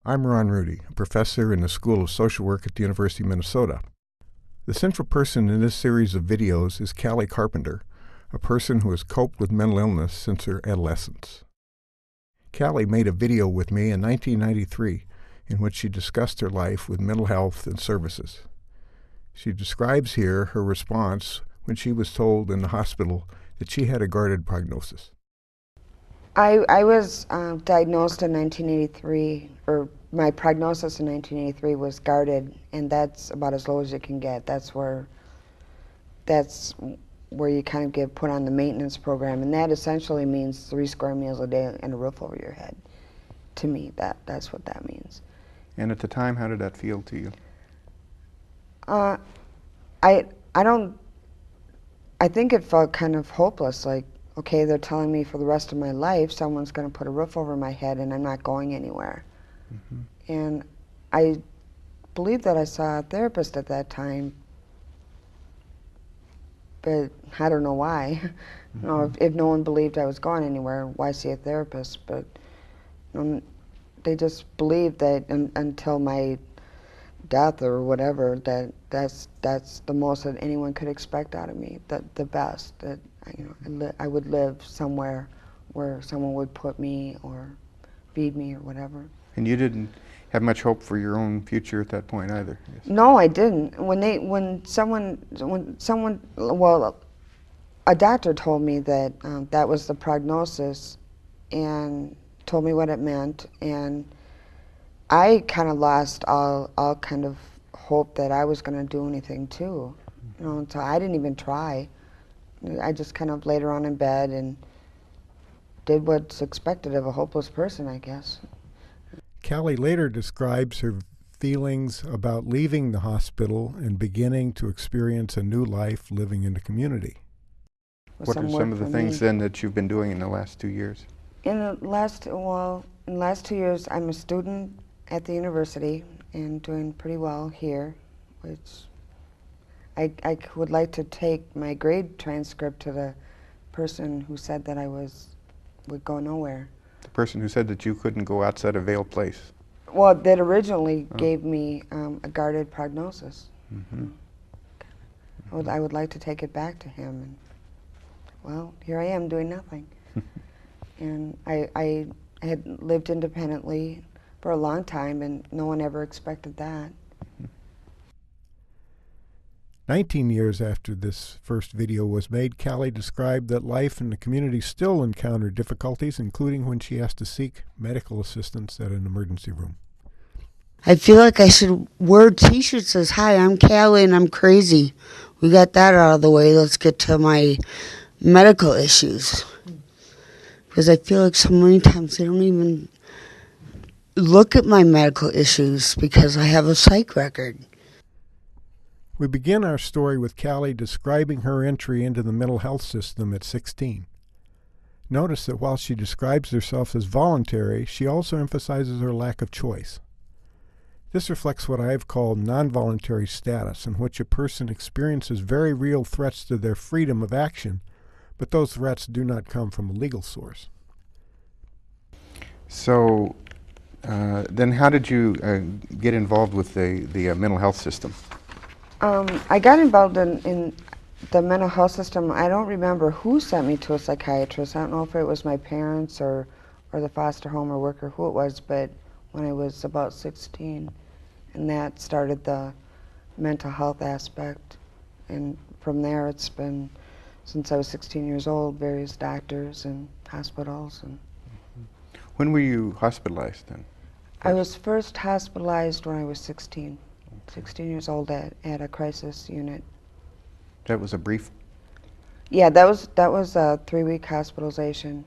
I'm Rooney, a professor in the School of Social Work at the University of Minnesota. The central person in this series of videos is Callie Carpenter, a person who has coped with mental illness since her adolescence. Callie made a video with me in 1993 in which she discussed her life with mental health and services. She describes here her response when she was told in the hospital that she had a guarded prognosis. I was diagnosed in 1983, or my prognosis in 1983 was guarded, and that's about as low as you can get. That's where you kind of get put on the maintenance program, and that essentially means 3 square meals a day and a roof over your head. To me, that's what that means. And at the time, how did that feel to you? I think it felt kind of hopeless, like, okay, they're telling me for the rest of my life someone's going to put a roof over my head and I'm not going anywhere. Mm-hmm. And I believe that I saw a therapist at that time, but I don't know why. Mm-hmm. You know, if no one believed I was going anywhere, why see a therapist? But they just believed that until my death or whatever, that's the most that anyone could expect out of me, the best, that I would live somewhere where someone would put me or feed me or whatever. And you didn't have much hope for your own future at that point either? Yes. No, I didn't. Well, a doctor told me that that was the prognosis and told me what it meant, and I kind of lost all kind of hope that I was going to do anything too. You know, so I didn't even try. I just kind of laid around in bed and did what's expected of a hopeless person, I guess. Callie later describes her feelings about leaving the hospital and beginning to experience a new life living in the community. What are some of the things then that you've been doing in the last 2 years? In the last 2 years, I'm a student at the university and doing pretty well here, which I would like to take my grade transcript to the person who said that I would go nowhere. The person who said that you couldn't go outside of Vale Place? Well, that originally gave me a guarded prognosis. Mm-hmm. I would like to take it back to him. And, well, here I am doing nothing. And I had lived independently for a long time, and no one ever expected that. 19 years after this first video was made, Callie described that life in the community still encountered difficulties, including when she has to seek medical assistance at an emergency room. I feel like I should wear t-shirts that says, "Hi, I'm Callie and I'm crazy." We got that out of the way. Let's get to my medical issues. Because I feel like so many times they don't even look at my medical issues because I have a psych record. We begin our story with Callie describing her entry into the mental health system at 16. Notice that while she describes herself as voluntary, she also emphasizes her lack of choice. This reflects what I have called non-voluntary status, in which a person experiences very real threats to their freedom of action, but those threats do not come from a legal source. So then how did you get involved with the mental health system? I got involved in the mental health system. I don't remember who sent me to a psychiatrist. I don't know if it was my parents or the foster home or worker, who it was, but when I was about 16, and that started the mental health aspect. And from there it's been, since I was 16 years old, various doctors and hospitals. And when were you hospitalized then? I was first hospitalized when I was 16. 16 years old at a crisis unit. That was a brief? Yeah, that was a 3-week hospitalization.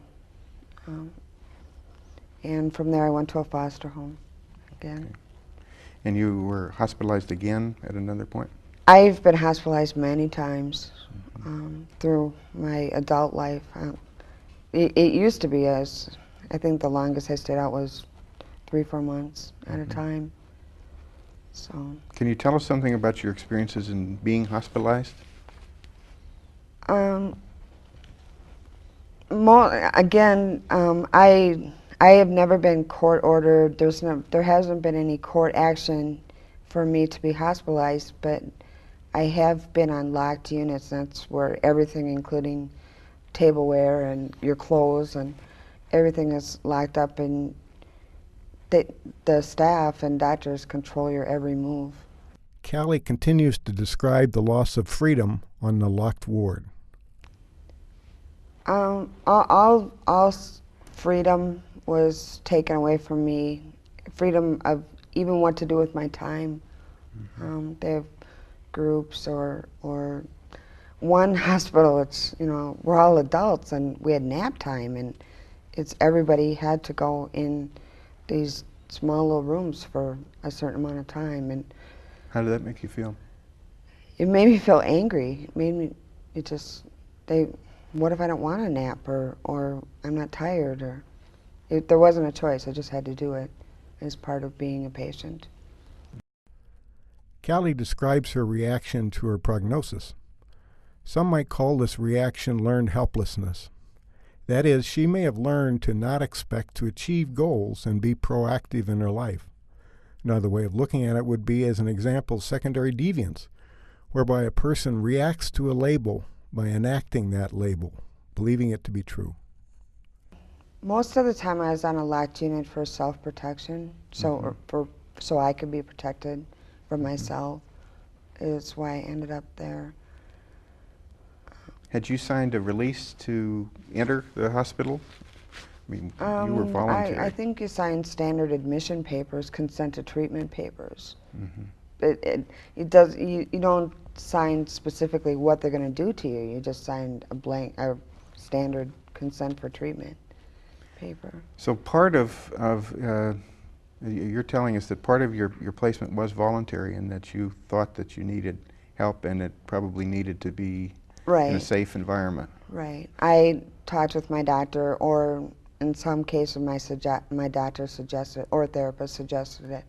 And from there I went to a foster home again. Okay. And you were hospitalized again at another point? I've been hospitalized many times through my adult life. It used to be I think the longest I stayed out was 3-4 months at a time. So. Can you tell us something about your experiences in being hospitalized? Again, I I have never been court ordered. There hasn't been any court action for me to be hospitalized, but I have been on locked units. That's where everything, including tableware and your clothes and everything, is locked up, and the staff and doctors control your every move. Callie continues to describe the loss of freedom on the locked ward. All freedom was taken away from me. Freedom of even what to do with my time. They have groups or one hospital. It's, you know, we're all adults and we had nap time, and it's everybody had to go in these small little rooms for a certain amount of time, and How did that make you feel? it made me feel angry. It made me, it just, what if I don't want a nap, or I'm not tired, or there wasn't a choice. I just had to do it as part of being a patient. Callie describes her reaction to her prognosis. Some might call this reaction learned helplessness. That is, she may have learned to not expect to achieve goals and be proactive in her life. Another way of looking at it would be as an example secondary deviance, whereby a person reacts to a label by enacting that label, believing it to be true. Most of the time I was on a locked unit for self-protection, so so I could be protected from myself, is why I ended up there. Had you signed a release to enter the hospital? I mean, you were voluntary. I think you signed standard admission papers, consent to treatment papers. You don't sign specifically what they're going to do to you. You just signed a standard consent for treatment paper. So part of you're telling us that part of your placement was voluntary, and that you thought that you needed help, and it probably needed to be in a safe environment. Right. I talked with my doctor, or in some cases my doctor suggested, or a therapist suggested it.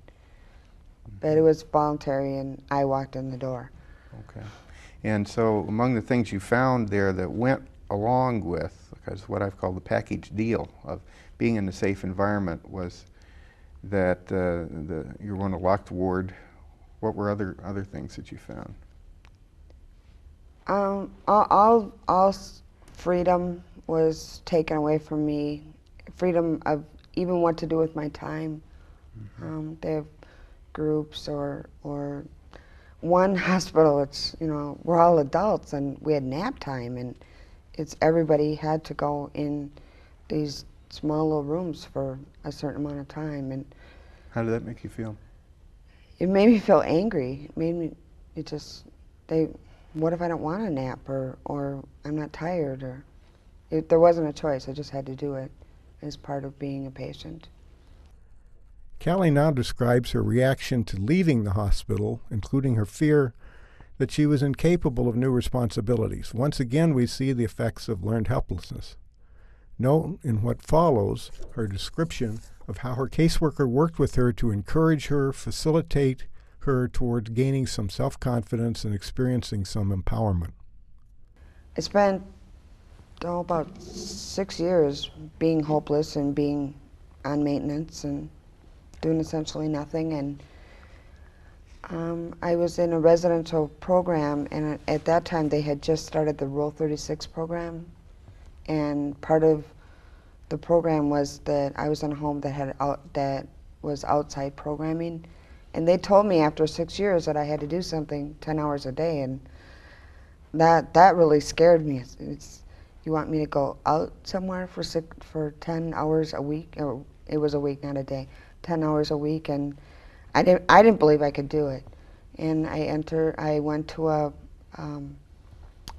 But it was voluntary, and I walked in the door. Okay. And so among the things you found there that went along with, because what I've called the package deal of being in a safe environment, was that you were on a locked ward. What were other things that you found? All freedom was taken away from me. Freedom of even what to do with my time. They have groups or one hospital. It's, you know, we're all adults and we had nap time, and it's everybody had to go in these small little rooms for a certain amount of time, and How did that make you feel? it made me feel angry. It made me, it just, what if I don't want a nap, or I'm not tired, or there wasn't a choice. I just had to do it as part of being a patient. Callie now describes her reaction to leaving the hospital, including her fear that she was incapable of new responsibilities. Once again, we see the effects of learned helplessness. Note in what follows her description of how her caseworker worked with her to encourage her, facilitate her towards gaining some self-confidence and experiencing some empowerment. I spent about 6 years being hopeless and being on maintenance and doing essentially nothing, and I was in a residential program, and at that time they had just started the Rule 36 program, and part of the program was that I was in a home that was outside programming, and they told me after 6 years that I had to do something 10 hours a day, and that really scared me. You want me to go out somewhere for 10 hours a week? Or it was a week, not a day. 10 hours a week, and I didn't believe I could do it. And I went to a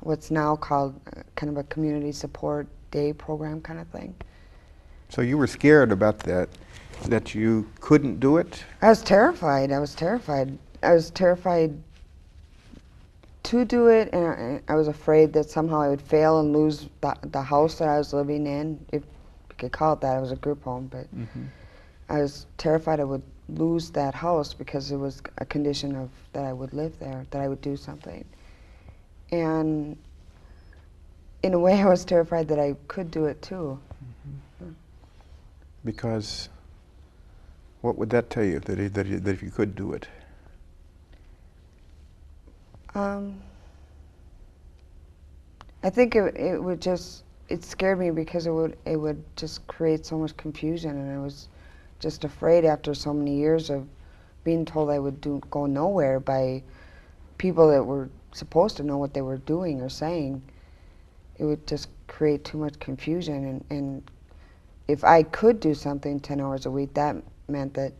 what's now called kind of a community support day program kind of thing. So you were scared about that you couldn't do it? I was terrified. I was terrified to do it, and I was afraid that somehow I would fail and lose the house that I was living in. If you could call it that, it was a group home, but I was terrified I would lose that house because it was a condition of that I would live there, that I would do something. And in a way, I was terrified that I could do it too. Because what would that tell you, that if you could do it? I think it would just, it scared me because it would just create so much confusion, and I was just afraid after so many years of being told I would go nowhere by people that were supposed to know what they were doing or saying. It would just create too much confusion, and if I could do something 10 hours a week, that meant that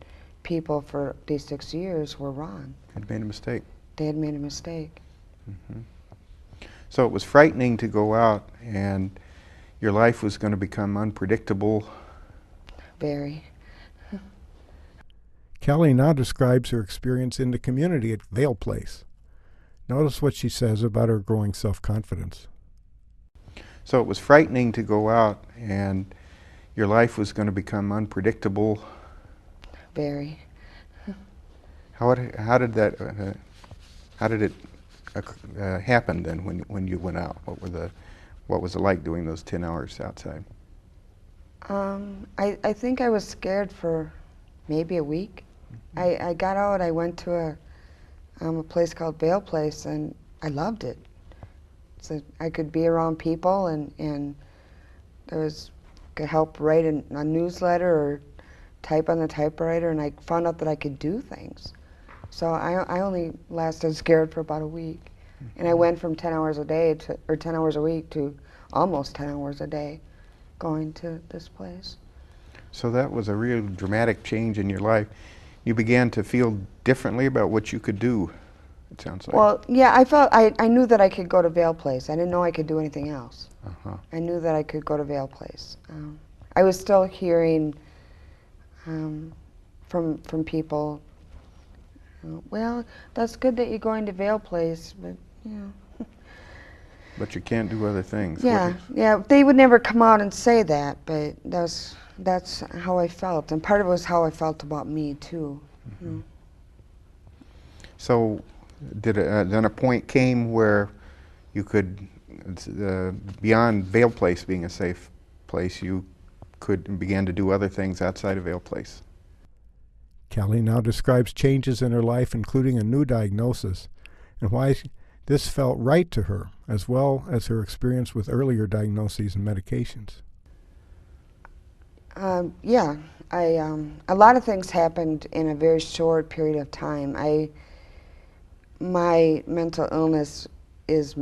people for these 6 years were wrong. Had made a mistake. They had made a mistake. Mm-hmm. So it was frightening to go out, and your life was going to become unpredictable. Very. Kelly now describes her experience in the community at Vale Place. Notice what she says about her growing self-confidence. So it was frightening to go out, and your life was going to become unpredictable. Very. How did it happen then when you went out? What was it like doing those 10 hours outside? I think I was scared for maybe a week. I got out. I went to a place called Vale Place, and I loved it. So I could be around people, and could help write a newsletter or type on the typewriter, and I found out that I could do things. So I only lasted scared for about a week, and I went from 10 hours a day or 10 hours a week to almost 10 hours a day going to this place. So that was a real dramatic change in your life. You began to feel differently about what you could do, it sounds like. Well, yeah, I knew that I could go to Vale Place. I didn't know I could do anything else. Uh-huh. I knew that I could go to Vale Place. I was still hearing from people, well, that's good that you're going to Vale Place, but, you know. But you can't do other things. Yeah. They would never come out and say that, but that's how I felt, and part of it was how I felt about me too. Mm-hmm. So, then a point came where you could, beyond Vale Place being a safe place, you began to do other things outside of Vale Place. Kelly now describes changes in her life, including a new diagnosis, and why this felt right to her, as well as her experience with earlier diagnoses and medications. A lot of things happened in a very short period of time. My mental illness is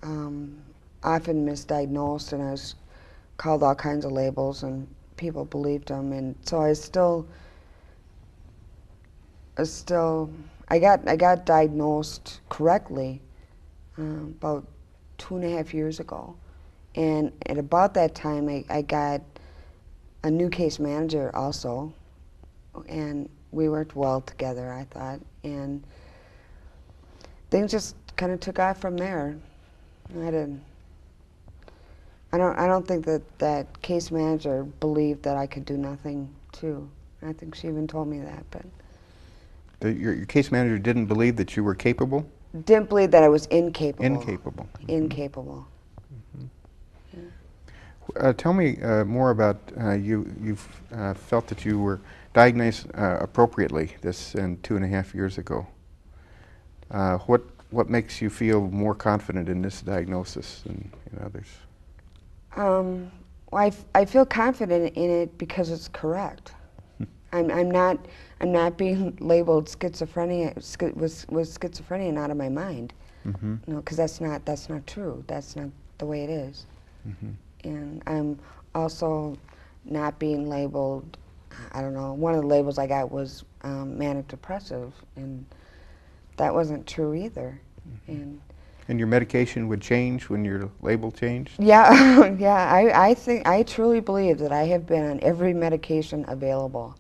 often misdiagnosed, and I was called all kinds of labels, and people believed them, and so I got diagnosed correctly about 2.5 years ago, and at about that time I got a new case manager also, and we worked well together, I thought, and things just kind of took off from there. I don't think that case manager believed that I could do nothing too. I think she even told me that, but. Your case manager didn't believe that you were capable? Didn't believe that I was incapable. Incapable. Mm-hmm. Incapable. Mm-hmm. Yeah. Tell me more about you've felt that you were diagnosed appropriately this 2.5 years ago. What makes you feel more confident in this diagnosis than in others? Well, I feel confident in it because it's correct. I'm not being labeled schizophrenia with schizophrenia out of my mind. Mm-hmm. No, because that's not true. That's not the way it is. Mm-hmm. And I'm also not being labeled. I don't know. One of the labels I got was manic depressive, and that wasn't true either. Mm-hmm. And your medication would change when your label changed? Yeah, yeah. I truly believe that I have been on every medication available,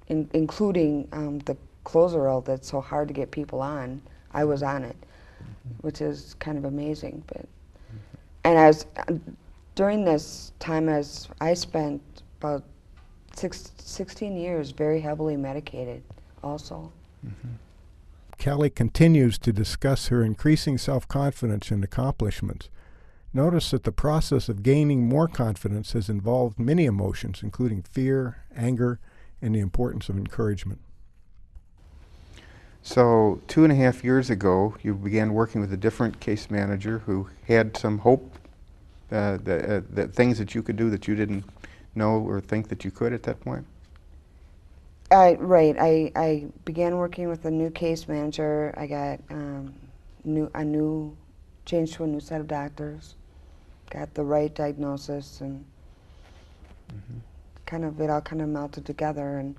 including the Clozaril that's so hard to get people on. I was on it, which is kind of amazing. But and during this time, I spent about 16 years very heavily medicated, also. Mm-hmm. Kelly continues to discuss her increasing self-confidence and accomplishments. Notice that the process of gaining more confidence has involved many emotions, including fear, anger, and the importance of encouragement. So 2.5 years ago, you began working with a different case manager who had some hope that things that you could do that you didn't know or think that you could at that point? Right. I began working with a new case manager. I got changed to a new set of doctors, got the right diagnosis, and it all kind of melted together. And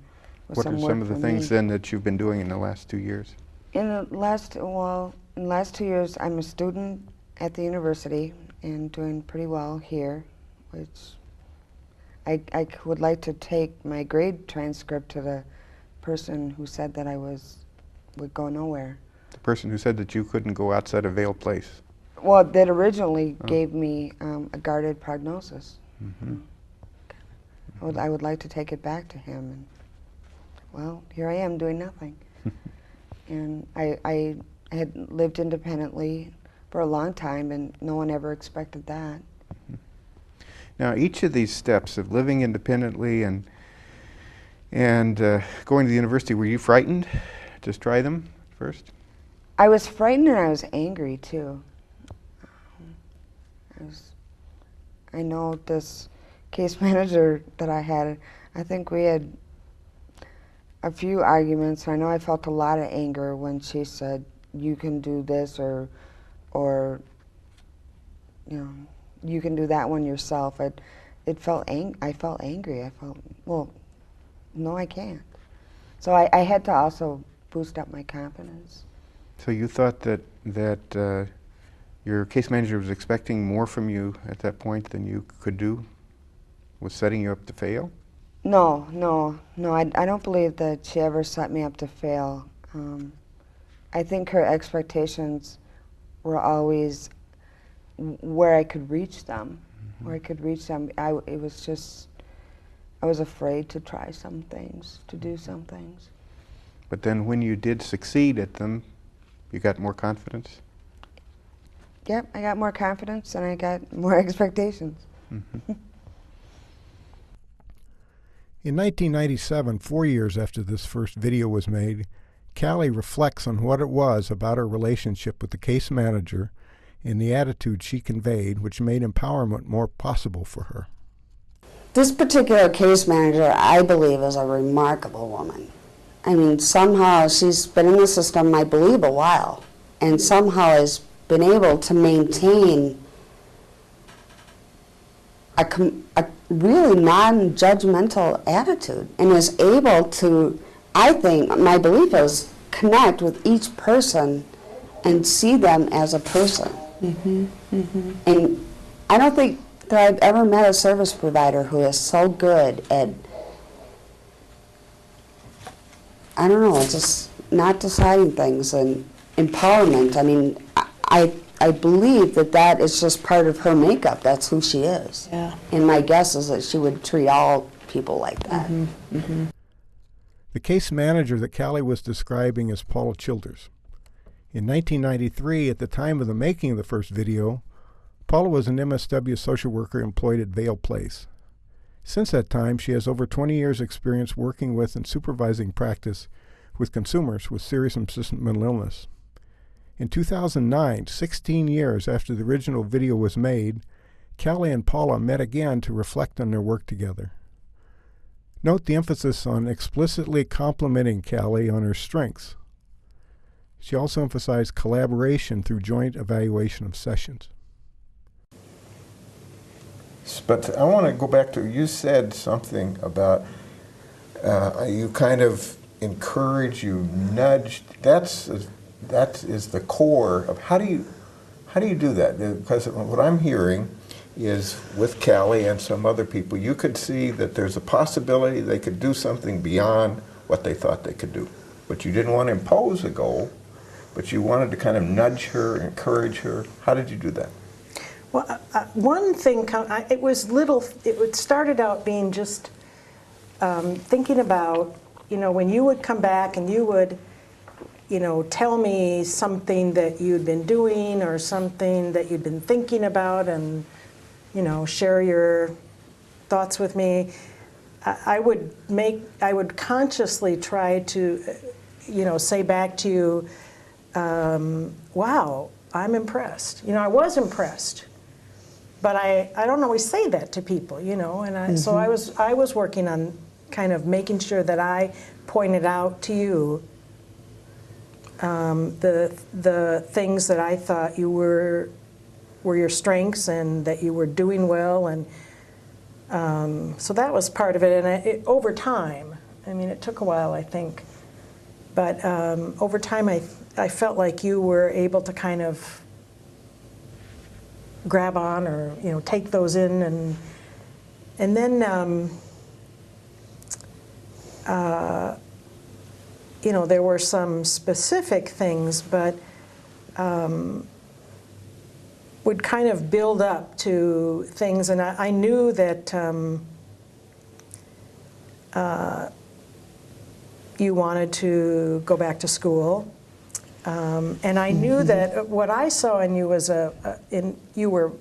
with What are some of the things then that you've been doing in the last 2 years? In the last 2 years, I'm a student at the university and doing pretty well here, which I would like to take my grade transcript to the person who said that I would go nowhere. The person who said that you couldn't go outside of Vale Place? Well, that originally gave me a guarded prognosis. I would like to take it back to him. And, well, here I am doing nothing. And I had lived independently for a long time, and no one ever expected that. Now, each of these steps of living independently and going to the university, were you frightened to try them first? I was frightened and I was angry too. I know this case manager that I had, I think we had a few arguments. I know I felt a lot of anger when she said, you can do this or you know, you can do that one yourself. I felt angry. I felt, well, no, I can't. So I had to also boost up my confidence. So you thought that your case manager was expecting more from you at that point than you could do? Was setting you up to fail? No. I don't believe that she ever set me up to fail. I think her expectations were always where I could reach them. I was afraid to try some things, to do some things. But then when you did succeed at them, you got more confidence? Yep, I got more confidence and I got more expectations. In 1997, 4 years after this first video was made, Callie reflects on what it was about her relationship with the case manager and the attitude she conveyed, which made empowerment more possible for her. This particular case manager, I believe, is a remarkable woman. I mean, somehow she's been in the system, I believe, a while, and somehow has been able to maintain a really non-judgmental attitude and is able to, I think, my belief is, connect with each person and see them as a person. And I don't think that I've ever met a service provider who is so good at, I don't know, just not deciding things and empowerment. I mean, I believe that is just part of her makeup. That's who she is. Yeah. And my guess is that she would treat all people like that. The case manager that Callie was describing is Paula Childers. In 1993, at the time of the making of the first video, Paula was an MSW social worker employed at Vale Place. Since that time, she has over 20 years' experience working with and supervising practice with consumers with serious and persistent mental illness. In 2009, 16 years after the original video was made, Callie and Paula met again to reflect on their work together. Note the emphasis on explicitly complimenting Callie on her strengths. She also emphasized collaboration through joint evaluation of sessions. But I want to go back to, you said something about you kind of encourage, you nudged. That is the core of how do you do that? Because what I'm hearing is with Callie and some other people, you could see that there's a possibility they could do something beyond what they thought they could do. But you didn't want to impose a goal, but you wanted to kind of nudge her, encourage her. How did you do that? Well, one thing, it started out being just thinking about, when you would come back and you would tell me something that you'd been doing or something that you'd been thinking about, and share your thoughts with me. I would consciously try to, say back to you, wow, I'm impressed. I was impressed, but I don't always say that to people, and so I was working on kind of making sure that I pointed out to you the things that I thought you were your strengths and that you were doing well, and so that was part of it. And over time, it took a while, I think, but over time I felt like you were able to kind of grab on or take those in, and then there were some specific things, but would kind of build up to things, and I knew that you wanted to go back to school, and I knew that what I saw in you was you were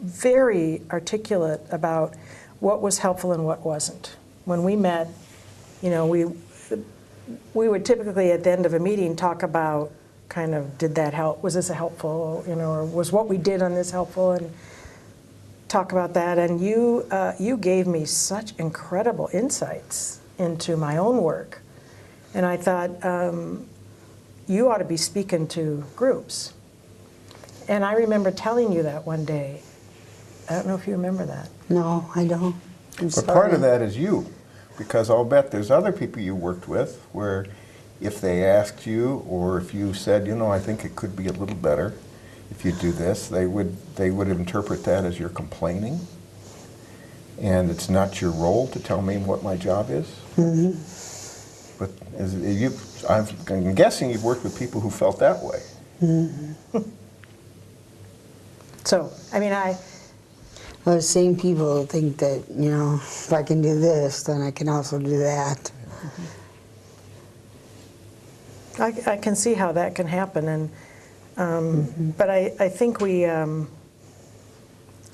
very articulate about what was helpful and what wasn't. When we met, we would typically at the end of a meeting talk about kind of, did that help? Was this helpful? Or was what we did on this helpful? And talk about that. And you gave me such incredible insights into my own work. And I thought, you ought to be speaking to groups. And I remember telling you that one day. I don't know if you remember that. No, I don't. But part of that is you, because I'll bet there's other people you worked with where if they asked you, or if you said, I think it could be a little better if you do this, they would interpret that as you're complaining, and it's not your role to tell me what my job is. But I'm guessing you've worked with people who felt that way. So, Well, the same people think that, if I can do this, then I can also do that. I can see how that can happen, and but I think we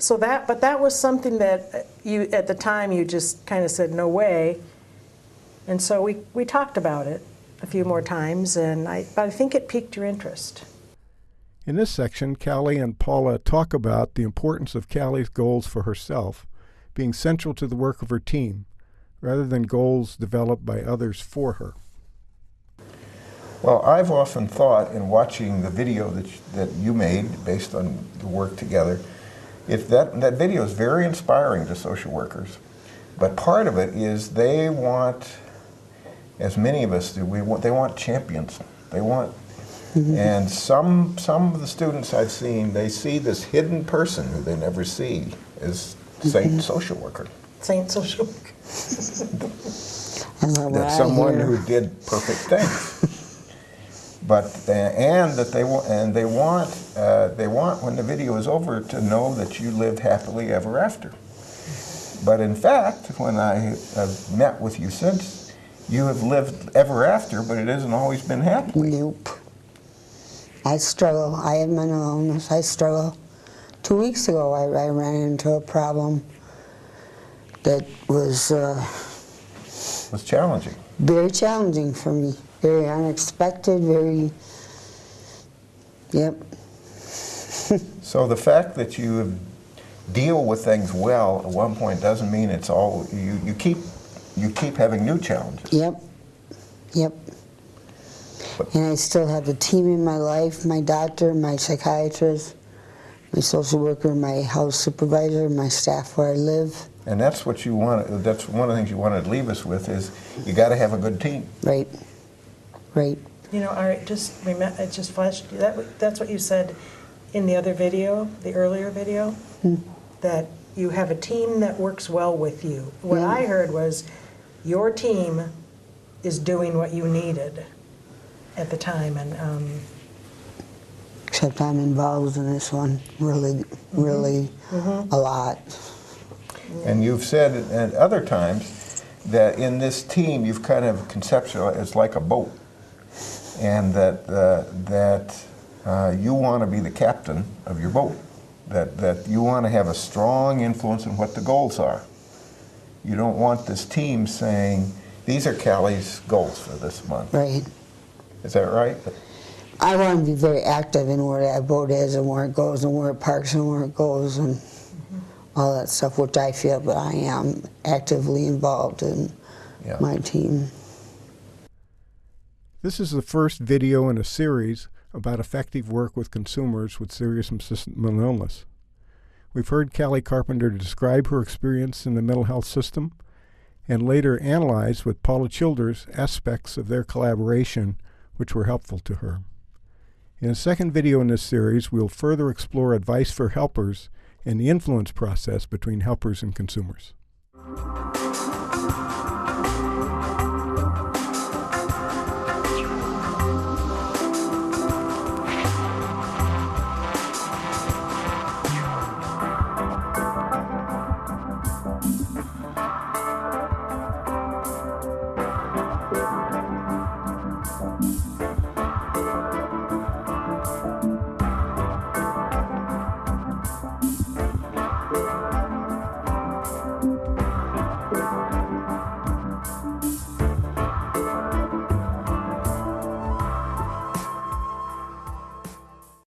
but that was something that you at the time you just kind of said no way, and so we talked about it a few more times, and I think it piqued your interest. In this section, Callie and Paula talk about the importance of Callie's goals for herself being central to the work of her team, rather than goals developed by others for her. Well, I've often thought in watching the video that you made based on the work together, if that video is very inspiring to social workers, but part of it is they want, as many of us do, they want champions. They want, and some of the students I've seen, they see this hidden person who they never see as Saint Social Worker. Saint Social Worker. That's someone who did perfect things. But they want when the video is over to know that you lived happily ever after. But in fact, when I have met with you since, you have lived ever after, but it hasn't always been happy. Nope. I struggle. I have mental illness. I struggle. 2 weeks ago, I ran into a problem that was challenging. Very challenging for me. Very unexpected, yep. So the fact that you deal with things well at one point doesn't mean it's all, you keep having new challenges. Yep. And I still have the team in my life, my doctor, my psychiatrist, my social worker, my house supervisor, my staff where I live. And that's what you want, that's one of the things you wanted to leave us with is you got to have a good team. Right. I just remember, it just flashed, that's what you said in the other video, the earlier video, that you have a team that works well with you. What I heard was your team is doing what you needed at the time, and except I'm involved in this one really a lot. And you've said at other times that in this team you've kind of conceptualized it's like a boat, and that you want to be the captain of your boat, that you want to have a strong influence in what the goals are. You don't want this team saying, these are Callie's goals for this month. Right. Is that right? I want to be very active in where that boat is and where it goes and where it parks and where it goes and all that stuff, which I feel that I am actively involved in my team. This is the first video in a series about effective work with consumers with serious and persistent mental illness. We've heard Callie Carpenter describe her experience in the mental health system and later analyze with Paula Childers aspects of their collaboration which were helpful to her. In a second video in this series, we'll further explore advice for helpers and the influence process between helpers and consumers.